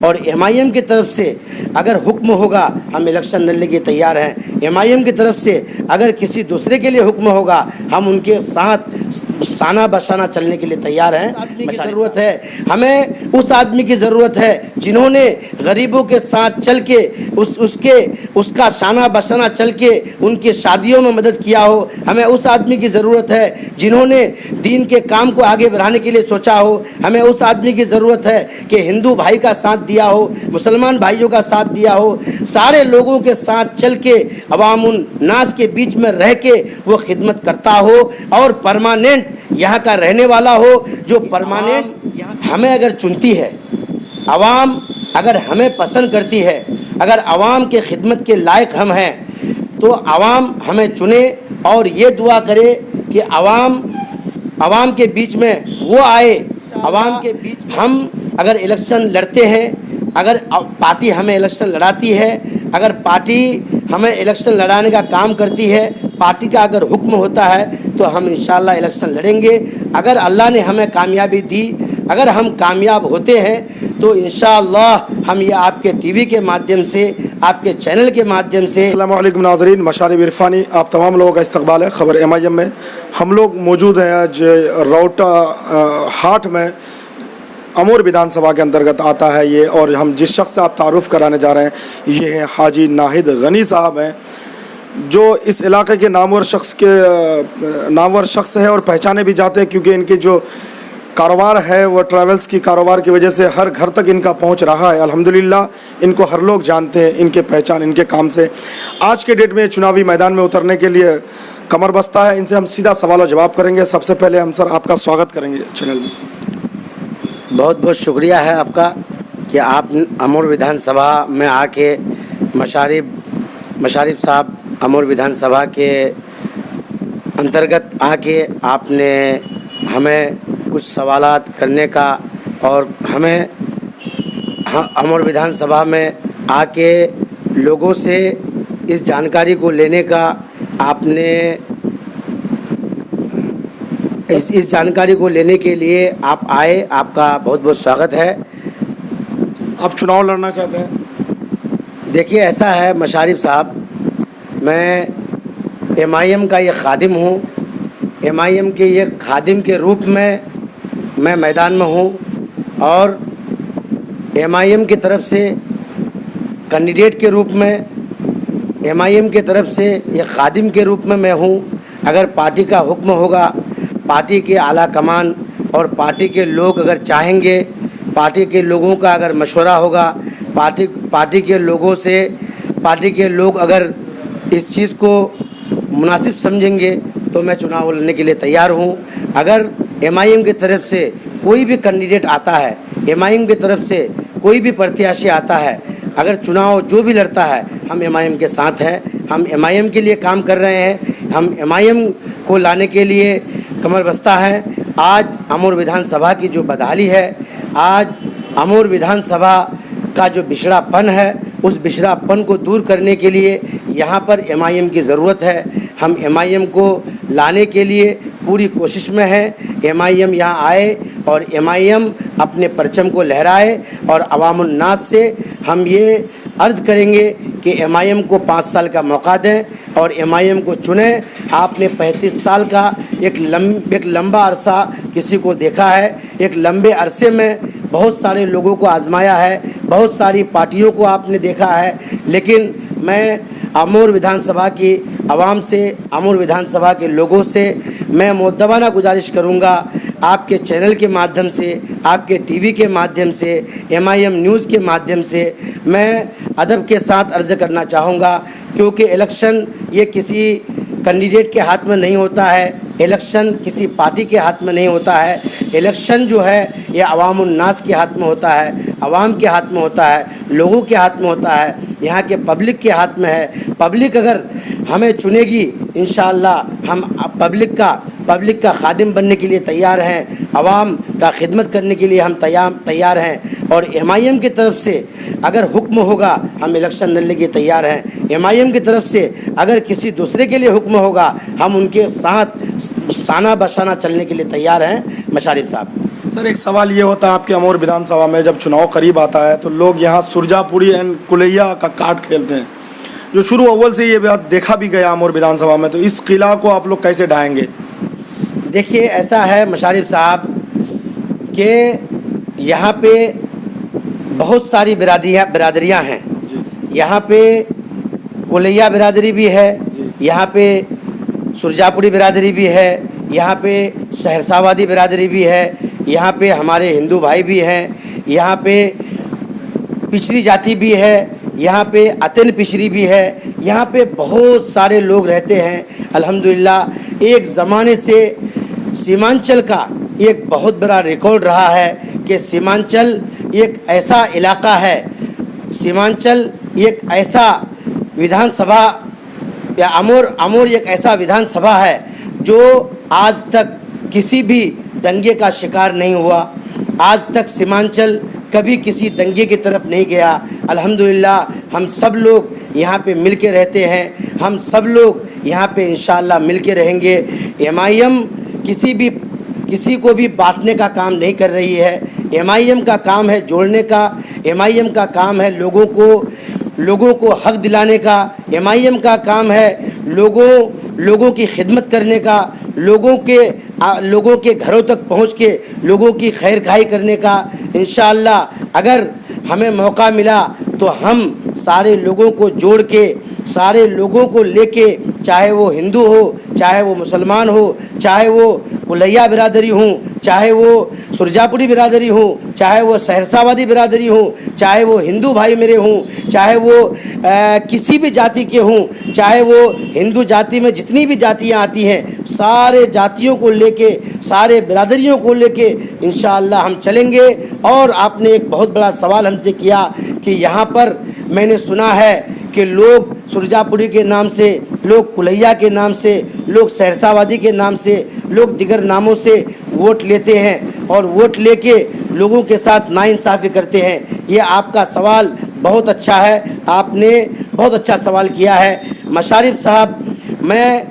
और MIM की तरफ से अगर हुक्म होगा हम इलेक्शन लड़ने के तैयार हैं। MIM की तरफ से अगर किसी दूसरे के लिए हुक्म होगा हम उनके साथ साना बसाना चलने के लिए तैयार हैं। आदमी की ज़रूरत है, हमें उस आदमी की ज़रूरत है जिन्होंने गरीबों के साथ चल के उसका शाना बसाना चल के उनके शादियों में मदद किया हो। हमें उस आदमी की ज़रूरत है जिन्होंने दीन के काम को आगे बढ़ाने के लिए सोचा हो। हमें उस आदमी की ज़रूरत है कि हिंदू भाई का साथ दिया हो, मुसलमान भाइयों का साथ दिया हो, सारे लोगों के साथ चल के अवामुन नास के बीच में रह के वो खिदमत करता हो और परमानेंट यहाँ का रहने वाला हो। जो परमानेंट हमें अगर चुनती है, आवाम अगर हमें पसंद करती है, अगर आवाम के खिदमत के लायक हम हैं तो आवाम हमें चुने और ये दुआ करे कि आवाम के बीच में वो आए। आवाम के बीच हम अगर इलेक्शन लड़ते हैं, अगर पार्टी हमें इलेक्शन लड़ाती है, अगर पार्टी हमें इलेक्शन लड़ाने का काम करती है, पार्टी का अगर हुक्म होता है तो हम इंशाअल्लाह इलेक्शन लड़ेंगे। अगर अल्लाह ने हमें कामयाबी दी, अगर हम कामयाब होते हैं तो इंशाअल्लाह हम ये आपके टीवी के माध्यम से, आपके चैनल के माध्यम से। अस्सलामु अलैकुम नाज़रीन, मशारिब इरफानी आप तमाम लोगों का इस्तकबाल है खबर MIM में। हम लोग मौजूद हैं आज रौटा हाट में, अमूर विधानसभा के अंतर्गत आता है ये, और हम जिस शख्स से आप तारुफ़ कराने जा रहे हैं ये हैं हाजी नाहिद गनी साहब हैं, जो इस इलाके के नामवर शख्स है और पहचाने भी जाते हैं क्योंकि इनके जो कारोबार है वो ट्रैवल्स की कारोबार की वजह से हर घर तक इनका पहुंच रहा है। अल्हम्दुलिल्लाह इनको हर लोग जानते हैं, इनके पहचान इनके काम से। आज के डेट में चुनावी मैदान में उतरने के लिए कमर बस्ता है। इनसे हम सीधा सवाल और जवाब करेंगे। सबसे पहले हम सर आपका स्वागत करेंगे चैनल में। बहुत बहुत शुक्रिया है आपका कि आप अमूर विधानसभा में आके मशारिफ साहब अमूर विधानसभा के अंतर्गत आके आपने हमें कुछ सवालात करने का और हमें अमूर विधानसभा में आके लोगों से इस जानकारी को लेने का आपने इस जानकारी को लेने के लिए आप आए, आपका बहुत बहुत स्वागत है। आप चुनाव लड़ना चाहते हैं? देखिए ऐसा है मशारिफ साहब, मैं MIM का ये खादिम हूँ। MIM के ये खादिम के रूप में मैं मैदान में हूँ और MIM की तरफ से कैंडिडेट के रूप में, MIM की तरफ से ये खादिम के रूप में मैं हूँ। अगर पार्टी का हुक्म होगा, पार्टी के आला कमान और पार्टी के लोग अगर चाहेंगे, पार्टी के लोगों का अगर मशवरा होगा, पार्टी के लोगों से, पार्टी के लोग अगर इस चीज़ को मुनासिब समझेंगे तो मैं चुनाव लड़ने के लिए तैयार हूँ। अगर MIM की तरफ से कोई भी कैंडिडेट आता है, MIM की तरफ से कोई भी प्रत्याशी आता है, अगर चुनाव जो भी लड़ता है हम MIM के साथ हैं। हम MIM के लिए काम कर रहे हैं, हम MIM को लाने के लिए कमर बस्ता है। आज अमूर विधानसभा की जो बदहाली है, आज अमूर विधानसभा का जो बिछड़ापन है, उस बिछड़ापन को दूर करने के लिए यहाँ पर MIM की ज़रूरत है। हम MIM को लाने के लिए पूरी कोशिश में हैं। MIM यहाँ आए और MIM अपने परचम को लहराए और अवामुन नास से हम ये अर्ज़ करेंगे कि MIM को 5 साल का मौका दें और MIM को चुनें। आपने 35 साल का एक लंबा अरसा किसी को देखा है, एक लंबे अरसे में बहुत सारे लोगों को आजमाया है, बहुत सारी पार्टियों को आपने देखा है, लेकिन मैं अमूर विधानसभा की आवाम से, अमूर विधानसभा के लोगों से मैं मुद्दबाना गुजारिश करूंगा, आपके चैनल के माध्यम से, आपके टीवी के माध्यम से, MIM न्यूज़ के माध्यम से मैं अदब के साथ अर्ज़ करना चाहूँगा, क्योंकि इलेक्शन ये किसी कैंडिडेट के हाथ में नहीं होता है, इलेक्शन किसी पार्टी के हाथ में नहीं होता है। इलेक्शन जो है ये अवामुन नास के हाथ में होता है, अवाम के हाथ में होता है, लोगों के हाथ में होता है, यहाँ के पब्लिक के हाथ में है। पब्लिक अगर हमें चुनेगी इंशाअल्लाह हम पब्लिक का खादिम बनने के लिए तैयार हैं, अवाम का खिदमत करने के लिए हम तैयार हैं। और MIM की तरफ से अगर हुक्म होगा हम इलेक्शन लड़ने के तैयार हैं। MIM की तरफ से अगर किसी दूसरे के लिए हुक्म होगा हम उनके साथ साना बसाना चलने के लिए तैयार हैं। मशारिफ साहब सर एक सवाल ये होता है आपके अमोर विधानसभा में जब चुनाव करीब आता है तो लोग यहाँ सुरजापुरी एंड कुलैया का कार्ड खेलते हैं, जो शुरू अव्वल से ये बात देखा भी गया अमोर विधानसभा में, तो इस किला को आप लोग कैसे ढाएंगे? देखिए ऐसा है मशारिफ साहब कि यहाँ पे बहुत सारी बिरादरियाँ हैं। यहाँ पे कुलैया बिरादरी भी है, यहाँ पे सुरजापुरी बिरादरी भी है, यहाँ पे सहरसावादी बिरादरी भी है, यहाँ पे हमारे हिंदू भाई भी हैं, यहाँ पे पिछड़ी जाति भी है, यहाँ पे अत्यंत पिछड़ी भी है, यहाँ पे बहुत सारे लोग रहते हैं। अल्हम्दुलिल्लाह एक ज़माने से सीमांचल का एक बहुत बड़ा रिकॉर्ड रहा है कि सीमांचल एक ऐसा इलाका है, सीमांचल एक ऐसा विधानसभा या अमोर एक ऐसा विधानसभा है जो आज तक किसी भी दंगे का शिकार नहीं हुआ। आज तक सीमांचल कभी किसी दंगे की तरफ नहीं गया। अल्हम्दुलिल्लाह हम सब लोग यहाँ पे मिल के रहते हैं, हम सब लोग यहाँ पे इंशाअल्लाह मिल के रहेंगे। एमआईएम किसी को भी बांटने का काम नहीं कर रही है। एमआईएम का काम है जोड़ने का, एमआईएम का काम है लोगों को हक दिलाने का, एमआईएम का काम है लोगों की खिदमत करने का, लोगों के घरों तक पहुंच के लोगों की खैरखाई करने का। इंशाअल्लाह अगर हमें मौका मिला तो हम सारे लोगों को जोड़ के, सारे लोगों को लेके, चाहे वो हिंदू हो, चाहे वो मुसलमान हो, चाहे वो कुलैया बिरादरी हो, चाहे वो सुरजापुरी बिरादरी हो, चाहे वो सहरसावादी बिरादरी हो, चाहे वो हिंदू भाई मेरे हों, चाहे वो किसी भी जाति के हों, चाहे वो हिंदू जाति में जितनी भी जातियां आती हैं, सारे जातियों को लेके, सारे बिरादरियों को लेके इंशाअल्लाह हम चलेंगे। और आपने एक बहुत बड़ा सवाल हमसे किया कि यहाँ पर मैंने सुना है कि लोग सुरजापुरी के नाम से, लोग कुलैया के नाम से, लोग सहरसावादी के नाम से, लोग दिगर नामों से वोट लेते हैं और वोट लेके लोगों के साथ नाइंसाफ़ी करते हैं। ये आपका सवाल बहुत अच्छा है, आपने बहुत अच्छा सवाल किया है मशारिफ साहब। मैं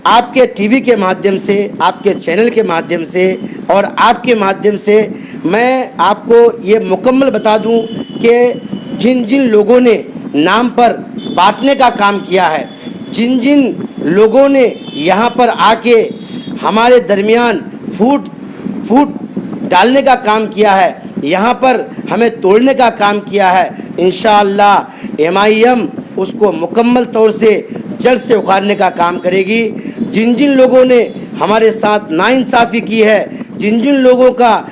आपके टीवी के माध्यम से, आपके चैनल के माध्यम से और आपके माध्यम से मैं आपको ये मुकम्मल बता दूं कि जिन जिन लोगों ने नाम पर बांटने का काम किया है, जिन जिन लोगों ने यहाँ पर आके हमारे दरमियान फूट डालने का काम किया है, यहाँ पर हमें तोड़ने का काम किया है, इंशाअल्लाह एमआईएम उसको मुकम्मल तौर से जड़ से उखाड़ने का काम करेगी। जिन जिन लोगों ने हमारे साथ नाइंसाफ़ी की है, जिन जिन लोगों का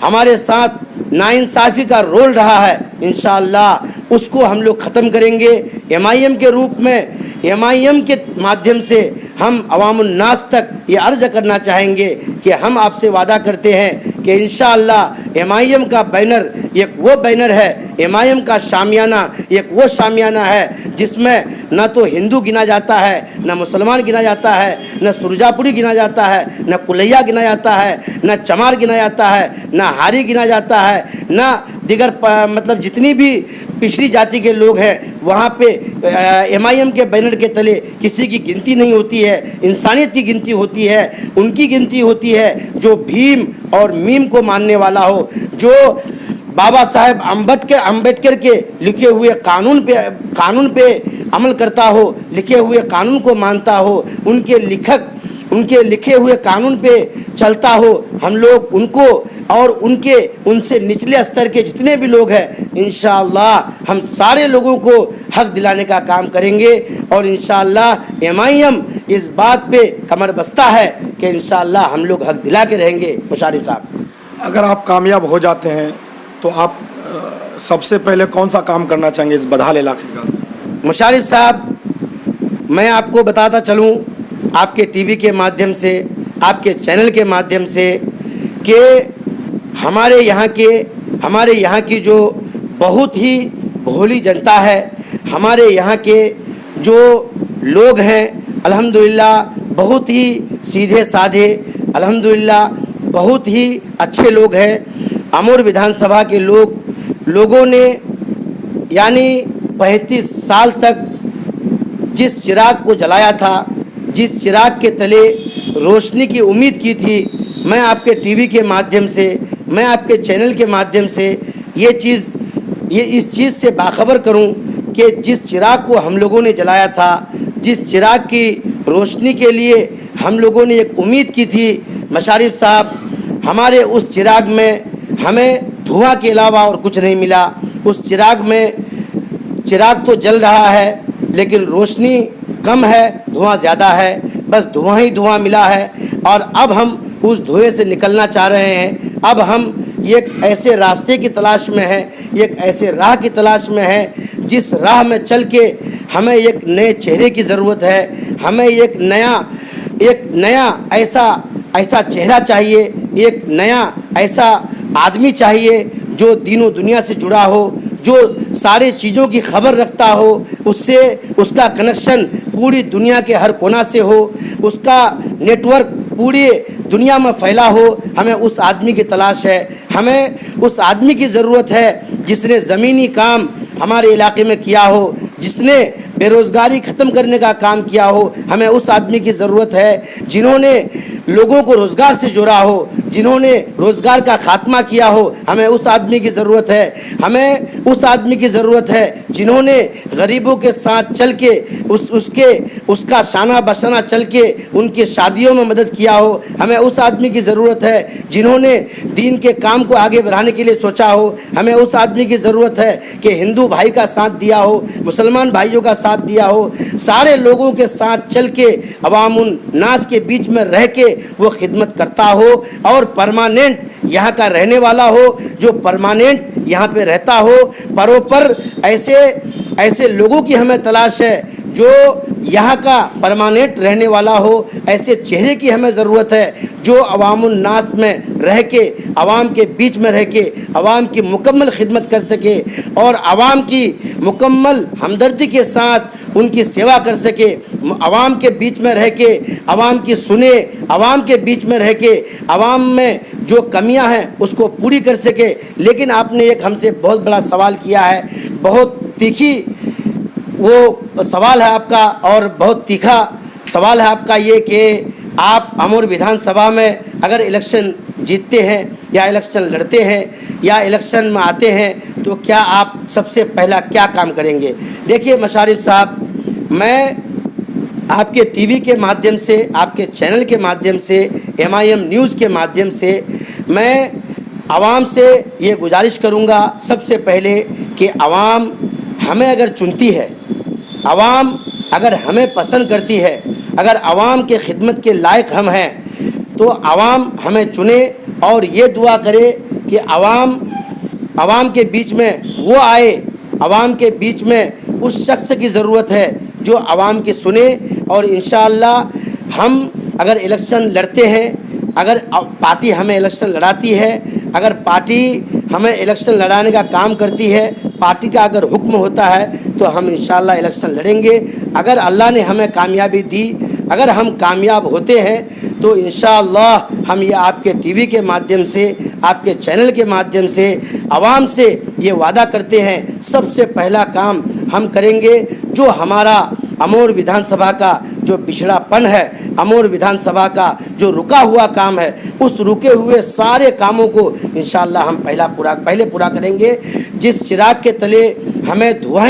हमारे साथ नाइंसाफ़ी का रोल रहा है, इंशाअल्लाह उसको हम लोग ख़त्म करेंगे। एमआईएम के रूप में, एमआईएम के माध्यम से हम अवामुन्नास तक ये अर्ज़ करना चाहेंगे कि हम आपसे वादा करते हैं कि इंशाअल्लाह एमआईएम का बैनर एक वो बैनर है, एमआईएम का शामियाना एक वो शामियाना है जिसमें न तो हिंदू गिना जाता है, न मुसलमान गिना जाता है, न सुरजापुरी गिना जाता है, न कुलैया गिना जाता है, न चमार गिना जाता है, न हारी गिना जाता है, न दिगर मतलब जितनी भी पिछड़ी जाति के लोग हैं वहाँ पे एमआईएम के बैनर के तले किसी की गिनती नहीं होती है। इंसानियत की गिनती होती है, उनकी गिनती होती है जो भीम और मीम को मानने वाला हो, जो बाबा साहेब अम्बेडकर के लिखे हुए कानून पे अमल करता हो, लिखे हुए कानून को मानता हो, उनके लिखे हुए कानून पे चलता हो। हम लोग उनको और उनसे निचले स्तर के जितने भी लोग हैं, इंशाअल्लाह हम सारे लोगों को हक दिलाने का काम करेंगे और इंशाअल्लाह एमआईएम इस बात पे कमर बस्ता है कि इंशाअल्लाह हम लोग हक दिला के रहेंगे। मुशारिफ साहब, अगर आप कामयाब हो जाते हैं तो आप सबसे पहले कौन सा काम करना चाहेंगे इस बदहाल इलाके का? मुशारिफ साहब, मैं आपको बताता चलूँ आपके टीवी के माध्यम से, आपके चैनल के माध्यम से कि हमारे यहाँ की जो बहुत ही भोली जनता है, हमारे यहाँ के जो लोग हैं अल्हम्दुलिल्लाह बहुत ही सीधे साधे, अल्हम्दुलिल्लाह बहुत ही अच्छे लोग हैं। अमोर विधानसभा के लोगों ने यानी 35 साल तक जिस चिराग को जलाया था, जिस चिराग के तले रोशनी की उम्मीद की थी, मैं आपके टीवी के माध्यम से, मैं आपके चैनल के माध्यम से इस चीज़ से बाखबर करूं कि जिस चिराग को हम लोगों ने जलाया था, जिस चिराग की रोशनी के लिए हम लोगों ने एक उम्मीद की थी, मशारिफ साहब, हमारे उस चिराग में हमें धुआं के अलावा और कुछ नहीं मिला। उस चिराग तो जल रहा है लेकिन रोशनी कम है, धुआं ज़्यादा है, बस धुआं ही धुआं मिला है। और अब हम उस धुएं से निकलना चाह रहे हैं। अब हम एक ऐसे रास्ते की तलाश में हैं, एक ऐसे राह की तलाश में हैं जिस राह में चल के हमें एक नए चेहरे की ज़रूरत है। हमें एक नया ऐसा चेहरा चाहिए, एक नया ऐसा आदमी चाहिए जो दीनों दुनिया से जुड़ा हो, जो सारे चीज़ों की खबर रखता हो, उसका कनेक्शन पूरी दुनिया के हर कोना से हो, उसका नेटवर्क पूरी दुनिया में फैला हो। हमें उस आदमी की तलाश है, हमें उस आदमी की ज़रूरत है जिसने ज़मीनी काम हमारे इलाके में किया हो, जिसने बेरोज़गारी ख़त्म करने का काम किया हो। हमें उस आदमी की ज़रूरत है जिन्होंने लोगों को रोज़गार से जोड़ा हो, जिन्होंने रोज़गार का खात्मा किया हो। हमें उस आदमी की ज़रूरत है, हमें उस आदमी की ज़रूरत है जिन्होंने गरीबों के साथ चल के उसका शाना बशाना चल के उनके शादियों में मदद किया हो। हमें उस आदमी की ज़रूरत है जिन्होंने दीन के काम को आगे बढ़ाने के लिए सोचा हो। हमें उस आदमी की ज़रूरत है कि हिंदू भाई का साथ दिया हो, मुसलमान भाइयों का साथ दिया हो, सारे लोगों के साथ चल के अवामुन नास के बीच में रह के वो खिदमत करता हो और परमानेंट यहाँ का रहने वाला हो, जो परमानेंट यहाँ पे रहता हो। परोपर ऐसे लोगों की हमें तलाश है जो यहाँ का परमानेंट रहने वाला हो। ऐसे चेहरे की हमें ज़रूरत है जो अवामुन नास में रह के, अवाम के बीच में रह के अवाम की मुकम्मल खिदमत कर सके और अवाम की मुकम्मल हमदर्दी के साथ उनकी सेवा कर सके। अवाम के बीच में रह के अवाम की सुने, अवाम के बीच में रह के अवाम में जो कमियां हैं उसको पूरी कर सके। लेकिन आपने एक हमसे बहुत बड़ा सवाल किया है, बहुत तीखी वो सवाल है आपका और बहुत तीखा सवाल है आपका ये कि आप अमूर विधानसभा में अगर इलेक्शन जीतते हैं या इलेक्शन लड़ते हैं या इलेक्शन में आते हैं तो क्या आप सबसे पहला क्या काम करेंगे। देखिए मशारिफ साहब, मैं आपके टीवी के माध्यम से, आपके चैनल के माध्यम से, MIM न्यूज़ के माध्यम से मैं आवाम से ये गुजारिश करूँगा सबसे पहले कि आवाम हमें अगर चुनती है, आवाम अगर हमें पसंद करती है, अगर आवाम के खिदमत के लायक हम हैं तो आवाम हमें चुने और ये दुआ करे कि आवाम के बीच में वो आए। आवाम के बीच में उस शख्स की ज़रूरत है जो आवाम की सुने। और इंशाअल्लाह हम अगर इलेक्शन लड़ते हैं, अगर पार्टी हमें इलेक्शन लड़ाती है, अगर पार्टी हमें इलेक्शन लड़ाने का काम करती है, पार्टी का अगर हुक्म होता है तो हम इंशाअल्लाह इलेक्शन लड़ेंगे। अगर अल्लाह ने हमें कामयाबी दी, अगर हम कामयाब होते हैं तो इंशाअल्लाह हम ये आपके टीवी के माध्यम से, आपके चैनल के माध्यम से आवाम से ये वादा करते हैं, सबसे पहला काम हम करेंगे जो हमारा अमूर विधानसभा का जो पिछड़ापन है, अमूर विधानसभा का जो रुका हुआ काम है, उस रुके हुए सारे कामों को इंशाअल्लाह हम पहले पूरा करेंगे। जिस चिराग के तले हमें धुआं